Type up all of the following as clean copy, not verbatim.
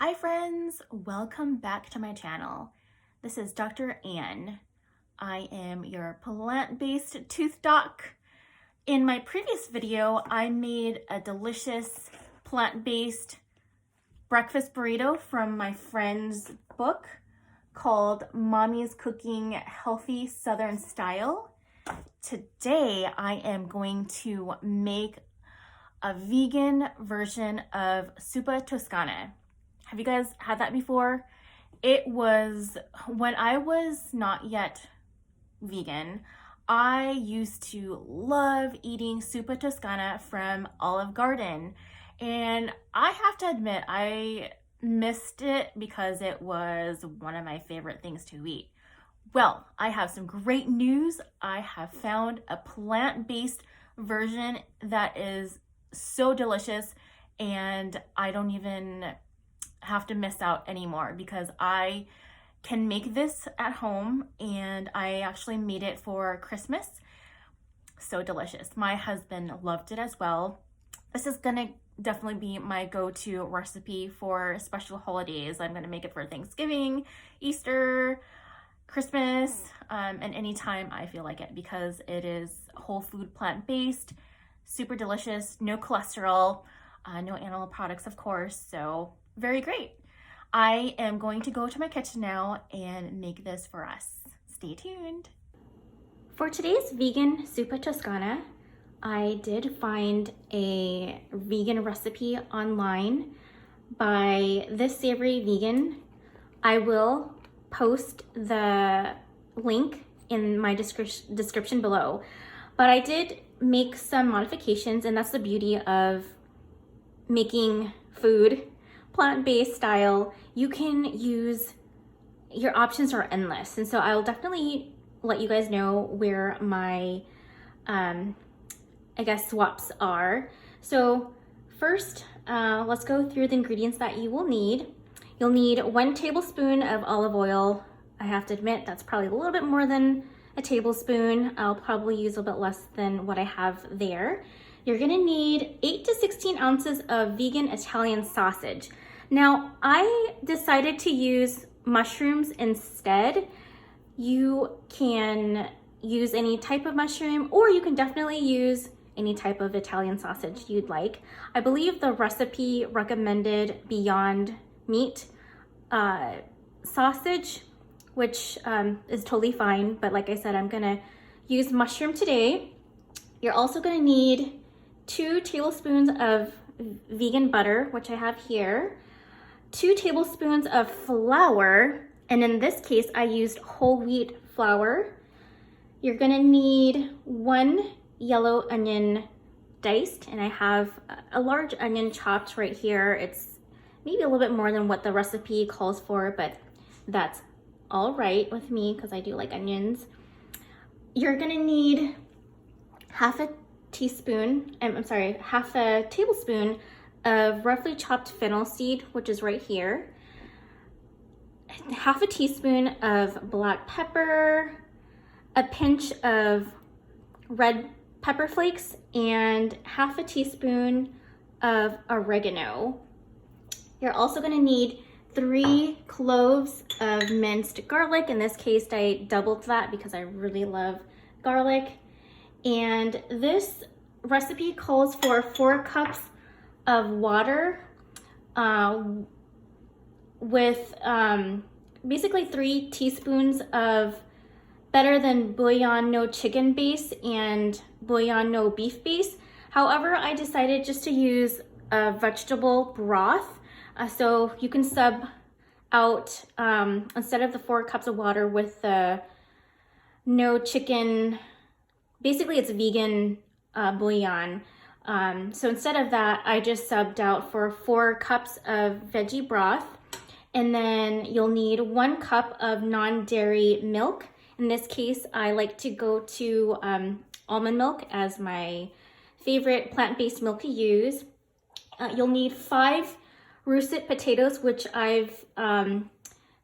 Hi friends, welcome back to my channel. This is Dr. Ann. I am your plant-based tooth doc. In my previous video, I made a delicious plant-based breakfast burrito from my friend's book called Mommy's Cooking Healthy Southern Style. Today, I am going to make a vegan version of Zuppa Toscana. Have you guys had that before? It was when I was not yet vegan. I used to love eating Zuppa Toscana from Olive Garden. And I have to admit, I missed it because it was one of my favorite things to eat. Well, I have some great news. I have found a plant-based version that is so delicious, and I don't even have to miss out anymore because I can make this at home, and I actually made it for Christmas. So delicious. My husband loved it as well. This is gonna definitely be my go-to recipe for special holidays. I'm gonna make it for Thanksgiving, Easter, Christmas, and anytime I feel like it because it is whole food, plant-based, super delicious, no cholesterol, no animal products, of course, so very great. I am going to go to my kitchen now and make this for us. Stay tuned. For today's vegan Zuppa Toscana, I did find a vegan recipe online by This Savory Vegan. I will post the link in my description below, but I did make some modifications, and that's the beauty of making food plant-based style. You can use, your options are endless, and so I'll definitely let you guys know where my I guess swaps are. So first, let's go through the ingredients that you will need. You'll need 1 tablespoon of olive oil. I have to admit that's probably a little bit more than a tablespoon. I'll probably use a little bit less than what I have there. You're gonna need 8 to 16 ounces of vegan Italian sausage. Now, I decided to use mushrooms instead. You can use any type of mushroom, or you can definitely use any type of Italian sausage you'd like. I believe the recipe recommended Beyond Meat sausage, which is totally fine, but like I said, I'm gonna use mushroom today. You're also gonna need 2 tablespoons of vegan butter, which I have here, 2 tablespoons of flour, and in this case, I used whole wheat flour. You're gonna need 1 yellow onion diced, and I have a large onion chopped right here. It's maybe a little bit more than what the recipe calls for, but that's all right with me because I do like onions. You're gonna need half a tablespoon of roughly chopped fennel seed, which is right here, half a teaspoon of black pepper, a pinch of red pepper flakes, and half a teaspoon of oregano. You're also gonna need 3 cloves of minced garlic. In this case, I doubled that because I really love garlic. And this recipe calls for 4 cups of water with basically 3 teaspoons of better than bouillon no chicken base and bouillon no beef base. However, I decided just to use a vegetable broth. So you can sub out, instead of the 4 cups of water with the no chicken, basically it's vegan bouillon. So instead of that, I just subbed out for 4 cups of veggie broth. And then you'll need 1 cup of non-dairy milk. In this case, I like to go to almond milk as my favorite plant-based milk to use. You'll need 5 russet potatoes, which I've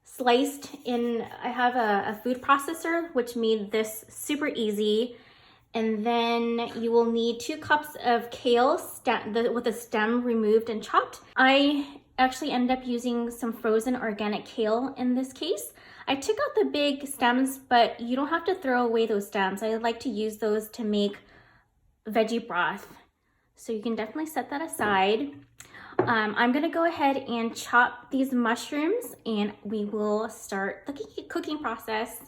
sliced in. I have a food processor, which made this super easy. And then you will need 2 cups of kale with the stem removed and chopped. I actually ended up using some frozen organic kale in this case. I took out the big stems, but you don't have to throw away those stems. I like to use those to make veggie broth. So you can definitely set that aside. I'm gonna go ahead and chop these mushrooms and we will start the cooking process.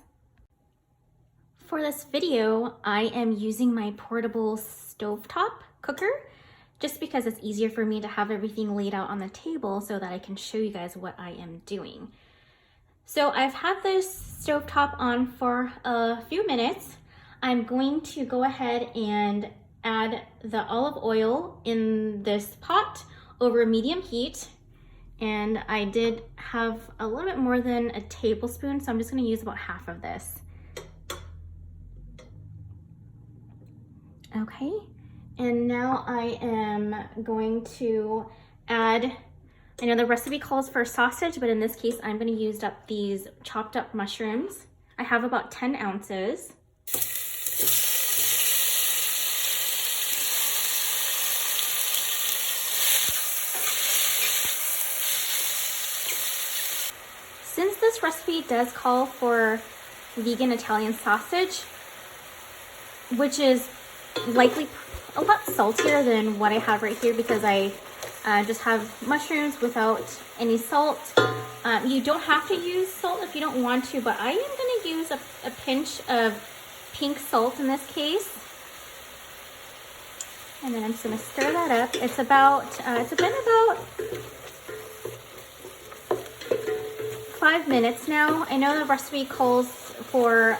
For this video, I am using my portable stovetop cooker just because it's easier for me to have everything laid out on the table so that I can show you guys what I am doing. So I've had this stovetop on for a few minutes. I'm going to go ahead and add the olive oil in this pot over medium heat. And I did have a little bit more than a tablespoon, so I'm just gonna use about half of this. Okay, and now I am going to add, I know the recipe calls for sausage, but in this case, I'm gonna use up these chopped up mushrooms. I have about 10 ounces. Since this recipe does call for vegan Italian sausage, which is likely a lot saltier than what I have right here because I just have mushrooms without any salt. You don't have to use salt if you don't want to, but I am going to use a pinch of pink salt in this case. And then I'm just going to stir that up. It's been about 5 minutes now. I know the recipe calls for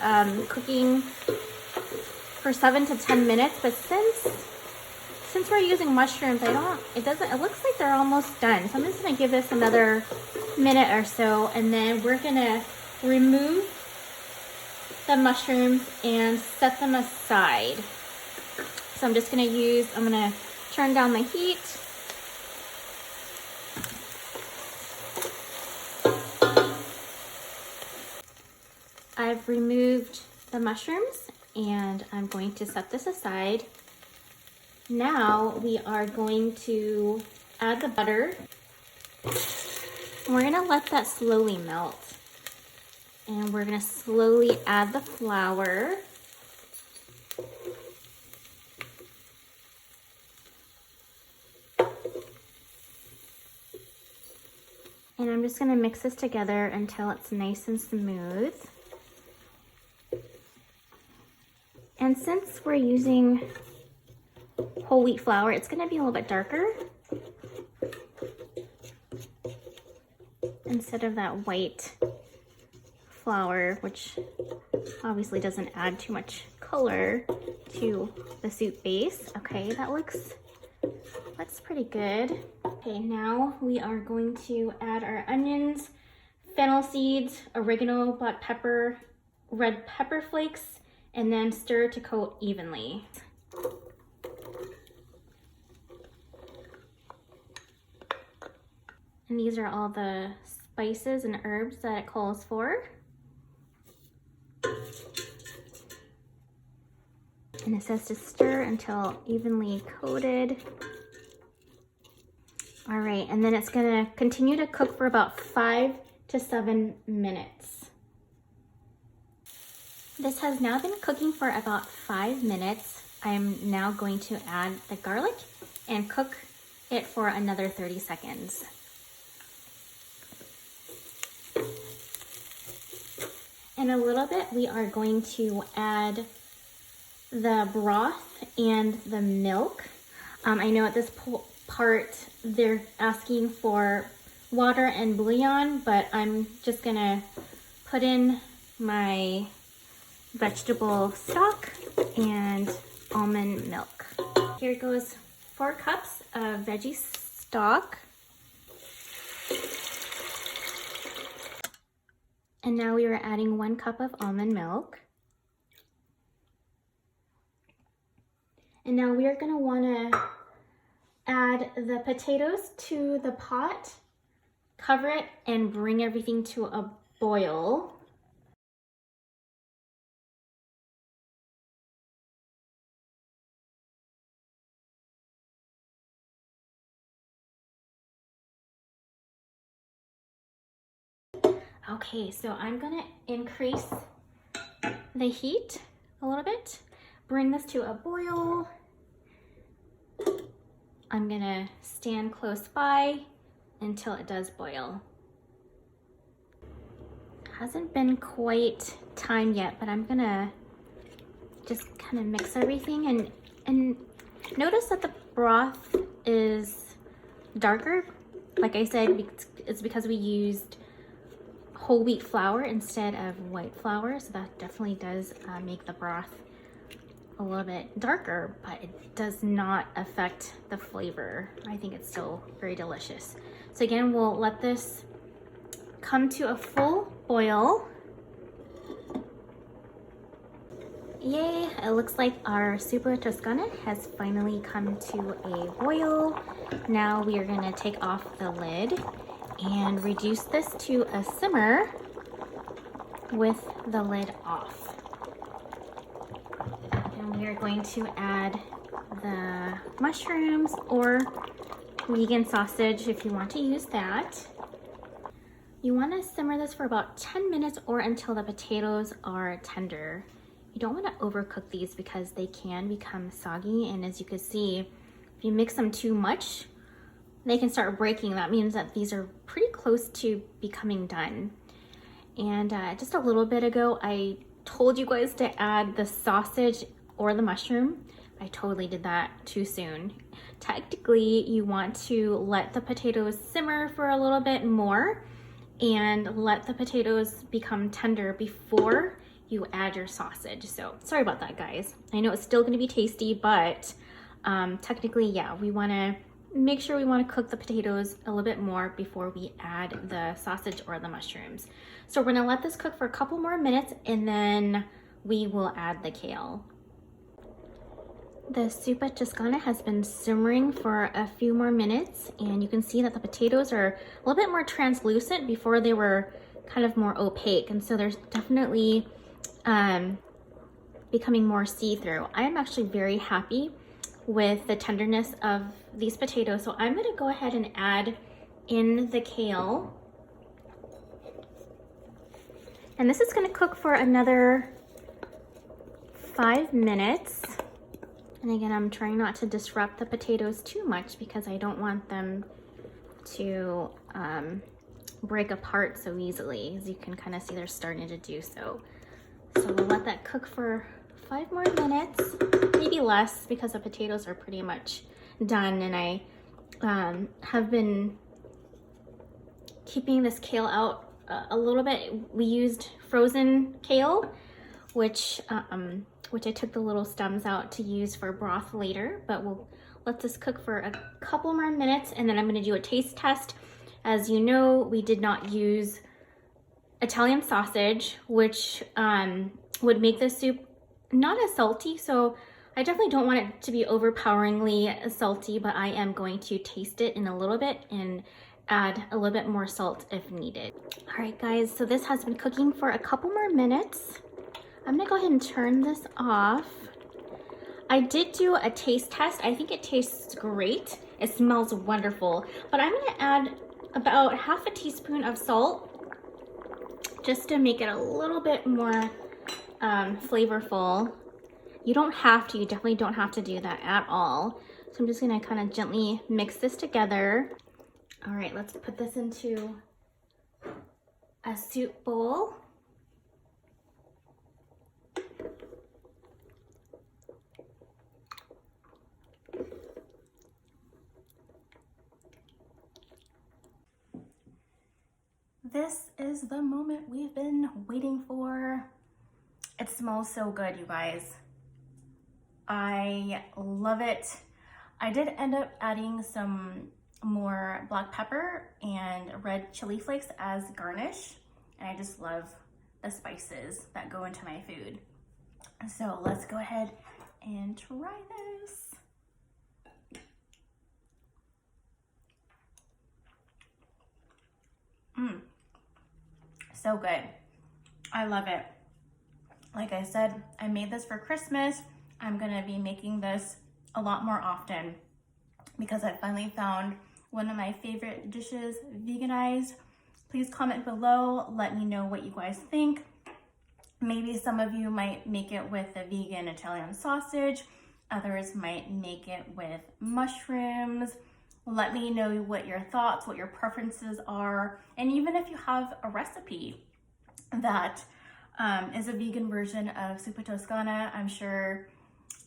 cooking for 7 to 10 minutes, but since we're using mushrooms, it looks like they're almost done. So I'm just gonna give this another minute or so, and then we're gonna remove the mushrooms and set them aside. So I'm gonna turn down the heat. I've removed the mushrooms and I'm going to set this aside. Now we are going to add the butter. We're gonna let that slowly melt. And we're gonna slowly add the flour. And I'm just gonna mix this together until it's nice and smooth. And since we're using whole wheat flour, it's gonna be a little bit darker instead of that white flour, which obviously doesn't add too much color to the soup base. Okay, that looks pretty good. Okay, now we are going to add our onions, fennel seeds, oregano, black pepper, red pepper flakes, and then stir to coat evenly. And these are all the spices and herbs that it calls for. And it says to stir until evenly coated. All right, and then it's gonna continue to cook for about 5 to 7 minutes. This has now been cooking for about 5 minutes. I'm now going to add the garlic and cook it for another 30 seconds. In a little bit, we are going to add the broth and the milk. I know at this part, they're asking for water and bouillon, but I'm just gonna put in my vegetable stock and almond milk. Here goes 4 cups of veggie stock. And now we are adding 1 cup of almond milk. And now we are gonna wanna add the potatoes to the pot, cover it, and bring everything to a boil. Okay, so I'm gonna increase the heat a little bit, bring this to a boil. I'm gonna stand close by until it does boil. Hasn't been quite time yet, but I'm gonna just kind of mix everything and notice that the broth is darker. Like I said, it's because we used whole wheat flour instead of white flour, so that definitely does make the broth a little bit darker, but it does not affect the flavor. I think it's still very delicious. So again, we'll let this come to a full boil. Yay, it looks like our Zuppa Toscana has finally come to a boil. Now we are gonna take off the lid and reduce this to a simmer with the lid off. And we are going to add the mushrooms or vegan sausage if you want to use that. You want to simmer this for about 10 minutes or until the potatoes are tender. You don't want to overcook these because they can become soggy, and as you can see, if you mix them too much, they can start breaking. That means that these are pretty close to becoming done. And just a little bit ago, I told you guys to add the sausage or the mushroom. I totally did that too soon. Technically, you want to let the potatoes simmer for a little bit more and let the potatoes become tender before you add your sausage. So sorry about that, guys. I know it's still gonna be tasty, but technically, yeah, we wanna make sure we wanna cook the potatoes a little bit more before we add the sausage or the mushrooms. So we're gonna let this cook for a couple more minutes and then we will add the kale. The Zuppa Toscana has been simmering for a few more minutes, and you can see that the potatoes are a little bit more translucent. Before they were kind of more opaque, and so there's definitely becoming more see-through. I am actually very happy with the tenderness of these potatoes, so I'm gonna go ahead and add in the kale. And this is gonna cook for another 5 minutes. And again, I'm trying not to disrupt the potatoes too much because I don't want them to break apart so easily. As you can kind of see, they're starting to do so. So we'll let that cook for 5 more minutes, maybe less, because the potatoes are pretty much done. And I have been keeping this kale out a little bit. We used frozen kale, which I took the little stems out to use for broth later, but we'll let this cook for a couple more minutes and then I'm gonna do a taste test. As you know, we did not use Italian sausage, which would make the soup not as salty, so I definitely don't want it to be overpoweringly salty, but I am going to taste it in a little bit and add a little bit more salt if needed. All right, guys, so this has been cooking for a couple more minutes. I'm gonna go ahead and turn this off. I did do a taste test. I think it tastes great. It smells wonderful, but I'm gonna add about half a teaspoon of salt just to make it a little bit more flavorful. You don't have to, you definitely don't have to do that at all. So I'm just gonna kind of gently mix this together. All right, let's put this into a soup bowl. This is the moment we've been waiting for. It smells so good, you guys. I love it. I did end up adding some more black pepper and red chili flakes as garnish, and I just love the spices that go into my food. So let's go ahead and try this. So good. I love it. Like I said, I made this for Christmas. I'm gonna be making this a lot more often because I finally found one of my favorite dishes veganized, Please comment below, let me know what you guys think. Maybe some of you might make it with a vegan Italian sausage, others might make it with mushrooms. Let me know what your thoughts, what your preferences are, and even if you have a recipe that is a vegan version of Zuppa Toscana, I'm sure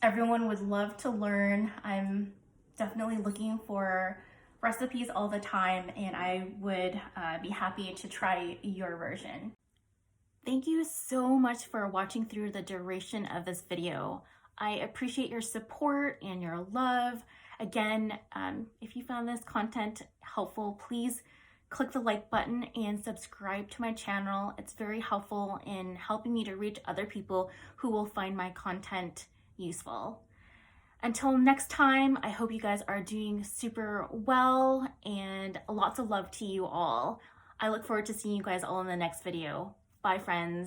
everyone would love to learn. I'm definitely looking for recipes all the time, and I would be happy to try your version. Thank you so much for watching through the duration of this video. I appreciate your support and your love. Again, if you found this content helpful, please click the like button and subscribe to my channel. It's very helpful in helping me to reach other people who will find my content useful. Until next time, I hope you guys are doing super well, and lots of love to you all. I look forward to seeing you guys all in the next video. Bye, friends.